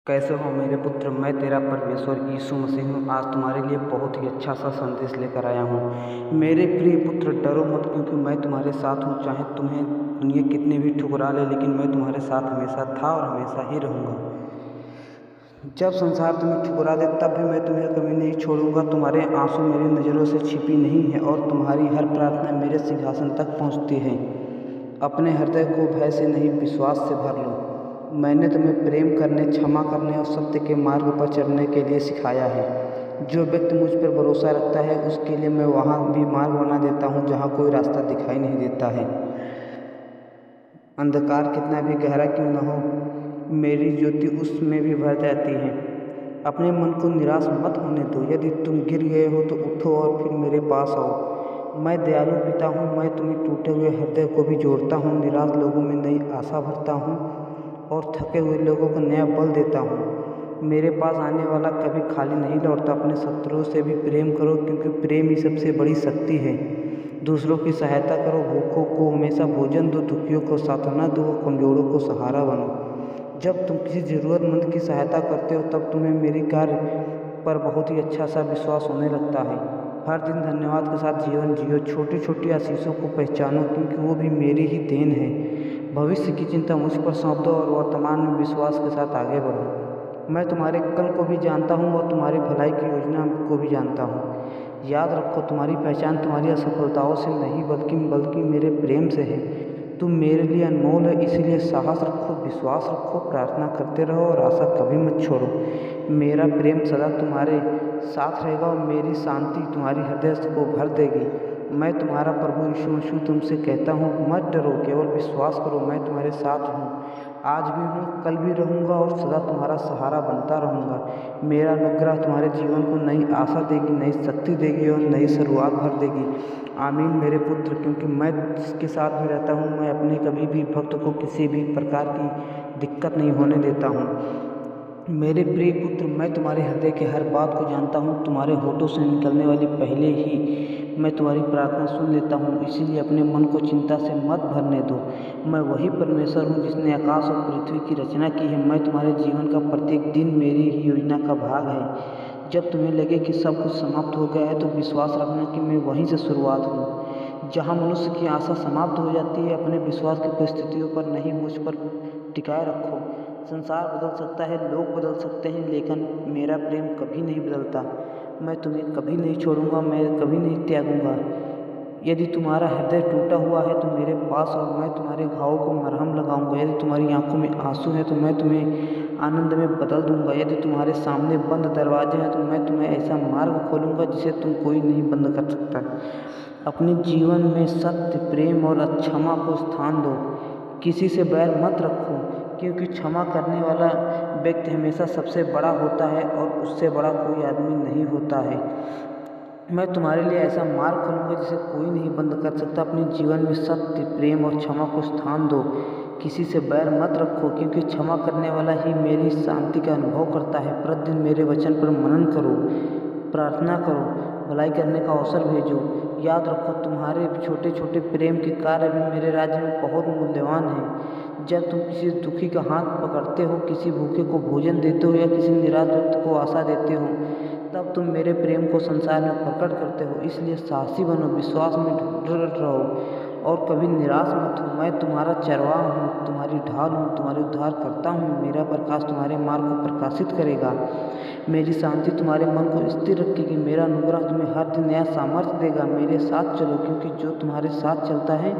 कैसे हो मेरे पुत्र। मैं तेरा परमेश्वर यीशु मसीह हूँ। आज तुम्हारे लिए बहुत ही अच्छा सा संदेश लेकर आया हूँ। मेरे प्रिय पुत्र, डरो मत, क्योंकि मैं तुम्हारे साथ हूँ। चाहे तुम्हें दुनिया कितने भी ठुकरा ले, लेकिन मैं तुम्हारे साथ हमेशा था और हमेशा ही रहूँगा। जब संसार तुम्हें ठुकरा दे, तब भी मैं तुम्हें कभी नहीं छोड़ूंगा। तुम्हारे आंसू मेरी नज़रों से छिपी नहीं है और तुम्हारी हर प्रार्थना मेरे सिंहासन तक पहुँचती है। अपने हृदय को भय से नहीं, विश्वास से भर लो। मैंने तुम्हें प्रेम करने, क्षमा करने और सत्य के मार्ग पर चलने के लिए सिखाया है। जो व्यक्ति मुझ पर भरोसा रखता है, उसके लिए मैं वहाँ भी मार्ग बना देता हूँ जहाँ कोई रास्ता दिखाई नहीं देता है। अंधकार कितना भी गहरा क्यों न हो, मेरी ज्योति उसमें भी भर जाती है। अपने मन को निराश मत होने दो। यदि तुम गिर गए हो तो उठो और फिर मेरे पास आओ। मैं दयालु पिता हूँ। मैं तुम्हें टूटे हुए हृदय को भी जोड़ता हूँ, निराश लोगों में नई आशा भरता हूँ और थके हुए लोगों को नया बल देता हूँ। मेरे पास आने वाला कभी खाली नहीं लौटता। अपने शत्रुओं से भी प्रेम करो, क्योंकि प्रेम ही सबसे बड़ी शक्ति है। दूसरों की सहायता करो, भूखों को हमेशा भोजन दो, दुखियों को सांत्वना दो, कमजोरों को सहारा बनो। जब तुम किसी ज़रूरतमंद की सहायता करते हो, तब तुम्हें मेरी कार्य पर बहुत ही अच्छा सा विश्वास होने लगता है। हर दिन धन्यवाद के साथ जीवन जियो। छोटी छोटी आशीषों को पहचानो, क्योंकि वो भी मेरी ही देन है। भविष्य की चिंता मुझ पर सौंप दो और वर्तमान में विश्वास के साथ आगे बढ़ो। मैं तुम्हारे कल को भी जानता हूँ और तुम्हारी भलाई की योजना को भी जानता हूँ। याद रखो, तुम्हारी पहचान तुम्हारी असफलताओं से नहीं, बल्कि मेरे प्रेम से है। तुम मेरे लिए अनमोल है, इसीलिए साहस रखो, विश्वास रखो, प्रार्थना करते रहो और आशा कभी मत छोड़ो। मेरा प्रेम सदा तुम्हारे साथ रहेगा और मेरी शांति तुम्हारी हृदय को भर देगी। मैं तुम्हारा प्रभु यीशु मसीह तुमसे कहता हूँ, मत डरो, केवल विश्वास करो। मैं तुम्हारे साथ हूँ, आज भी हूँ, कल भी रहूँगा और सदा तुम्हारा सहारा बनता रहूँगा। मेरा अनुग्रह तुम्हारे जीवन को नई आशा देगी, नई शक्ति देगी और नई शुरुआत भर देगी। आमीन मेरे पुत्र, क्योंकि मैं जिसके साथ भी रहता हूँ, मैं अपने कभी भी भक्त को किसी भी प्रकार की दिक्कत नहीं होने देता हूँ। मेरे प्रिय पुत्र, मैं तुम्हारे हृदय की हर बात को जानता हूँ। तुम्हारे होठों से निकलने वाली पहले ही मैं तुम्हारी प्रार्थना सुन लेता हूँ, इसीलिए अपने मन को चिंता से मत भरने दो। मैं वही परमेश्वर हूँ जिसने आकाश और पृथ्वी की रचना की है। मैं तुम्हारे जीवन का प्रत्येक दिन मेरी ही योजना का भाग है। जब तुम्हें लगे कि सब कुछ समाप्त हो गया है, तो विश्वास रखना कि मैं वहीं से शुरुआत हूँ। जहाँ मनुष्य की आशा समाप्त हो जाती है, अपने विश्वास की परिस्थितियों पर नहीं, मुझ पर टिकाए रखो। संसार बदल सकता है, लोग बदल सकते हैं, लेकिन मेरा प्रेम कभी नहीं बदलता। मैं तुम्हें कभी नहीं छोड़ूंगा, मैं कभी नहीं त्यागूंगा। यदि तुम्हारा हृदय टूटा हुआ है तो मेरे पास आओ, मैं तुम्हारे घावों को मरहम लगाऊंगा। यदि तुम्हारी आंखों में आंसू हैं तो मैं तुम्हें आनंद में बदल दूंगा। यदि तुम्हारे सामने बंद दरवाजे हैं तो मैं तुम्हें ऐसा मार्ग खोलूंगा जिसे तुम कोई नहीं बंद कर सकता। अपने जीवन में सत्य, प्रेम और क्षमा को स्थान दो। किसी से बैर मत रखो, क्योंकि क्षमा करने वाला व्यक्ति हमेशा सबसे बड़ा होता है और उससे बड़ा कोई आदमी नहीं होता है। मैं तुम्हारे लिए ऐसा मार्ग खोलूंगा जिसे कोई नहीं बंद कर सकता। अपने जीवन में सत्य, प्रेम और क्षमा को स्थान दो। किसी से बैर मत रखो, क्योंकि क्षमा करने वाला ही मेरी शांति का अनुभव करता है। प्रतिदिन मेरे वचन पर मनन करो, प्रार्थना करो, भलाई करने का अवसर भेजो। याद रखो, तुम्हारे छोटे छोटे प्रेम के कार्य भी मेरे राज्य में बहुत मूल्यवान हैं। जब तुम किसी दुखी का हाथ पकड़ते हो, किसी भूखे को भोजन देते हो या किसी निराश व्यक्ति को आशा देते हो, तब तुम मेरे प्रेम को संसार में प्रकट करते हो। इसलिए साहसी बनो, विश्वास में दृढ़ रहो और कभी निराश मत हो। मैं तुम्हारा चरवाहा हूँ, तुम्हारी ढाल हूँ, तुम्हारी उद्धार करता हूँ। मेरा प्रकाश तुम्हारे मार्ग को प्रकाशित करेगा। मेरी शांति तुम्हारे मन को स्थिर रखेगी। मेरा अनुग्रह तुम्हें हर दिन नया सामर्थ्य देगा। मेरे साथ चलो, क्योंकि जो तुम्हारे साथ चलता है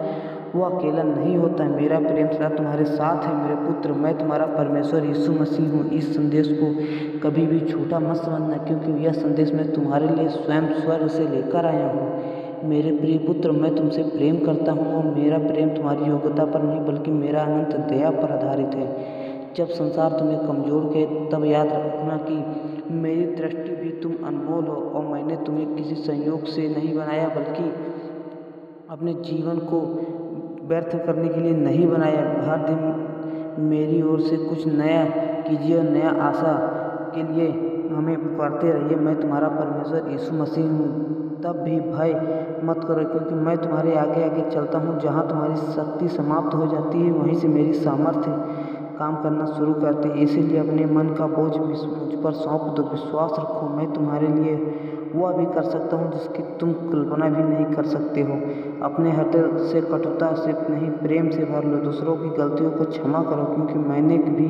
वो अकेला नहीं होता है। मेरा प्रेम सदा तुम्हारे साथ है मेरे पुत्र। मैं तुम्हारा परमेश्वर यीशु मसीह हूँ। इस संदेश को कभी भी छोटा मत समझना, क्योंकि यह संदेश मैं तुम्हारे लिए स्वयं स्वर्ग से लेकर आया हूँ। मेरे प्रिय पुत्र, मैं तुमसे प्रेम करता हूँ और मेरा प्रेम तुम्हारी योग्यता पर नहीं, बल्कि मेरा अनंत दया पर आधारित है। जब संसार तुम्हें कमजोर कहे, तब याद रखना कि मेरी दृष्टि भी तुम अनमोल हो और मैंने तुम्हें किसी संयोग से नहीं बनाया, बल्कि अपने जीवन को व्यर्थ करने के लिए नहीं बनाया। हर दिन मेरी ओर से कुछ नया कीजिए और नया आशा के लिए हमें पुकारते रहिए। मैं तुम्हारा परमेश्वर यीशु मसीह हूँ। तब भी भय मत करो, क्योंकि मैं तुम्हारे आगे आगे चलता हूँ। जहाँ तुम्हारी शक्ति समाप्त हो जाती है, वहीं से मेरी सामर्थ्य काम करना शुरू करते हैं। इसीलिए अपने मन का बोझ मुझ पर सौंप दो, विश्वास रखो मैं तुम्हारे लिए वह भी कर सकता हूँ जिसकी तुम कल्पना भी नहीं कर सकते हो। अपने हृदय से कटुता से नहीं, प्रेम से भर लो। दूसरों की गलतियों को क्षमा करो, क्योंकि मैंने भी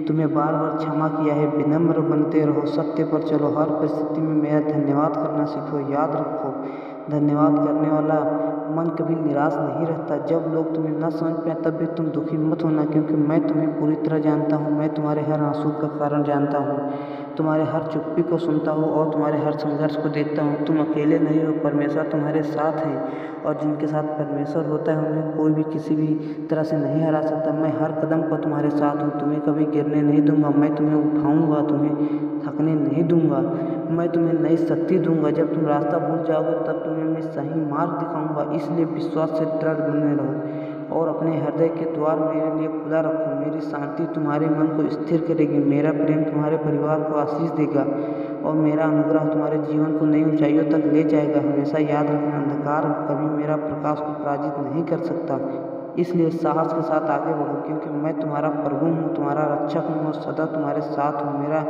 तुम्हें बार बार क्षमा किया है। विनम्र बनते रहो, सत्य पर चलो, हर परिस्थिति में मेरा धन्यवाद करना सीखो। याद रखो, धन्यवाद करने वाला मन कभी निराश नहीं रहता। जब लोग तुम्हें न समझ पाए तब भी तुम दुखी मत होना, क्योंकि मैं तुम्हें पूरी तरह जानता हूँ। मैं तुम्हारे हर आंसू का कारण जानता हूँ, तुम्हारे हर चुप्पी को सुनता हूँ और तुम्हारे हर संघर्ष को देखता हूँ। तुम अकेले नहीं हो, परमेश्वर तुम्हारे साथ है, और जिनके साथ परमेश्वर होता है उन्हें कोई भी किसी भी तरह से नहीं हरा सकता। मैं हर कदम पर तुम्हारे साथ हूँ, तुम्हें कभी गिरने नहीं दूंगा। मैं तुम्हें उठाऊंगा, तुम्हें थकने नहीं दूंगा। मैं तुम्हें नई शक्ति दूंगा। जब तुम रास्ता भूल जाओगे तब तुम्हें मैं सही मार्ग दिखाऊंगा। इसलिए विश्वास से दृढ़ बने रहो और अपने हृदय के द्वार मेरे लिए खुला रखो। मेरी शांति तुम्हारे मन को स्थिर करेगी, मेरा प्रेम तुम्हारे परिवार को आशीष देगा और मेरा अनुग्रह तुम्हारे जीवन को नई ऊंचाइयों तक ले जाएगा। हमेशा याद रखना, अंधकार कभी मेरा प्रकाश को पराजित नहीं कर सकता। इसलिए साहस के साथ आगे बढ़ो, क्योंकि मैं तुम्हारा प्रभु हूँ, तुम्हारा रक्षक हूँ और सदा तुम्हारे साथ हूँ। मेरा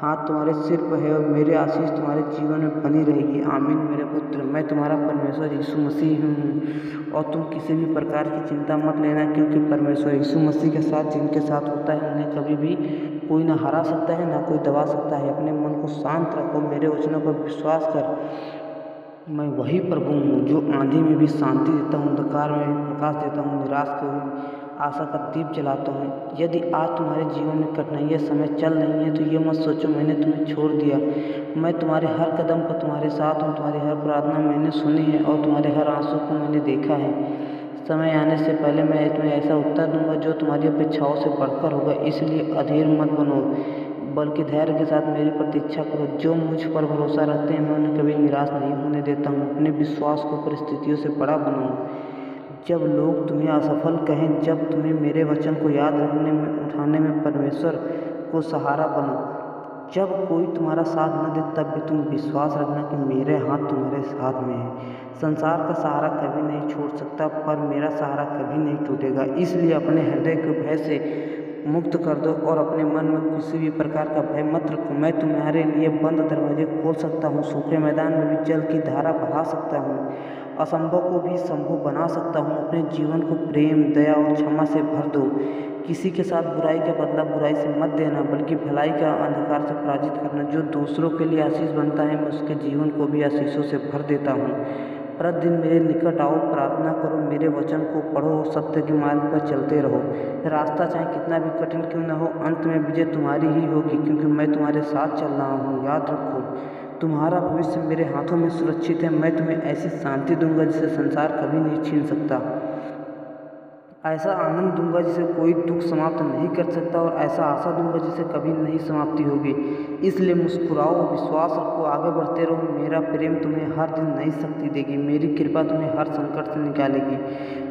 हाथ तुम्हारे सिर पर है और मेरे आशीष तुम्हारे जीवन में बनी रहेगी। आमीन मेरे पुत्र। मैं तुम्हारा परमेश्वर यीशु मसीह हूँ और तुम किसी भी प्रकार की चिंता मत लेना, क्योंकि परमेश्वर यीशु मसीह के साथ जिनके साथ होता है उन्हें कभी भी कोई ना हरा सकता है, ना कोई दबा सकता है। अपने मन को शांत रखो, मेरे वचनों पर विश्वास कर। मैं वही प्रभु हूँ जो आंधी में भी शांति देता हूँ, अंधकार में भी प्रकाश देता हूँ, निराश को भी आशा का दीप जलाता हूँ। यदि आज तुम्हारे जीवन में कठिनाइयाँ समय चल रही हैं तो ये मत सोचो मैंने तुम्हें छोड़ दिया। मैं तुम्हारे हर कदम पर तुम्हारे साथ हूँ, तुम्हारी हर प्रार्थना मैंने सुनी है और तुम्हारे हर आंसू को मैंने देखा है। समय आने से पहले मैं तुम्हें ऐसा उत्तर दूंगा जो तुम्हारी अपेक्षाओं से बढ़कर होगा। इसलिए अधीर मत बनो, बल्कि धैर्य के साथ मेरी प्रतीक्षा करो। जो मुझ पर भरोसा रखते हैं मैं उन्हें कभी निराश नहीं होने देता हूँ। अपने विश्वास को परिस्थितियों से बड़ा बनाओ। जब लोग तुम्हें असफल कहें, जब तुम्हें मेरे वचन को याद रखने में उठाने में परमेश्वर को सहारा बनो। जब कोई तुम्हारा साथ न दे तब भी तुम विश्वास रखना कि मेरे हाथ तुम्हारे साथ में है। संसार का सहारा कभी नहीं छोड़ सकता, पर मेरा सहारा कभी नहीं टूटेगा। इसलिए अपने हृदय को भय से मुक्त कर दो और अपने मन में किसी भी प्रकार का भय मत रखो। मैं तुम्हारे लिए बंद दरवाजे खोल सकता हूँ, सूखे मैदान में भी जल की धारा बहा सकता हूँ, असंभव को भी संभव बना सकता हूँ। अपने जीवन को प्रेम, दया और क्षमा से भर दो। किसी के साथ बुराई का बदला बुराई से मत देना, बल्कि भलाई का अंधकार से पराजित करना। जो दूसरों के लिए आशीष बनता है मैं उसके जीवन को भी आशीषों से भर देता हूँ। प्रतिदिन मेरे निकट आओ, प्रार्थना करो, मेरे वचन को पढ़ो और सत्य के मार्ग पर चलते रहो। रास्ता चाहे कितना भी कठिन क्यों न हो, अंत में विजय तुम्हारी ही होगी, क्योंकि मैं तुम्हारे साथ चल रहा हूँ। याद रखो, तुम्हारा भविष्य मेरे हाथों में सुरक्षित है। मैं तुम्हें ऐसी शांति दूंगा जिसे संसार कभी नहीं छीन सकता, ऐसा आनंद दूंगा जिसे कोई दुख समाप्त नहीं कर सकता, और ऐसा आशा दूंगा जिसे कभी नहीं समाप्ति होगी। इसलिए मुस्कुराओ, विश्वास रखो, आगे बढ़ते रहो। मेरा प्रेम तुम्हें हर दिन नई शक्ति देगी, मेरी कृपा तुम्हें हर संकट से निकालेगी।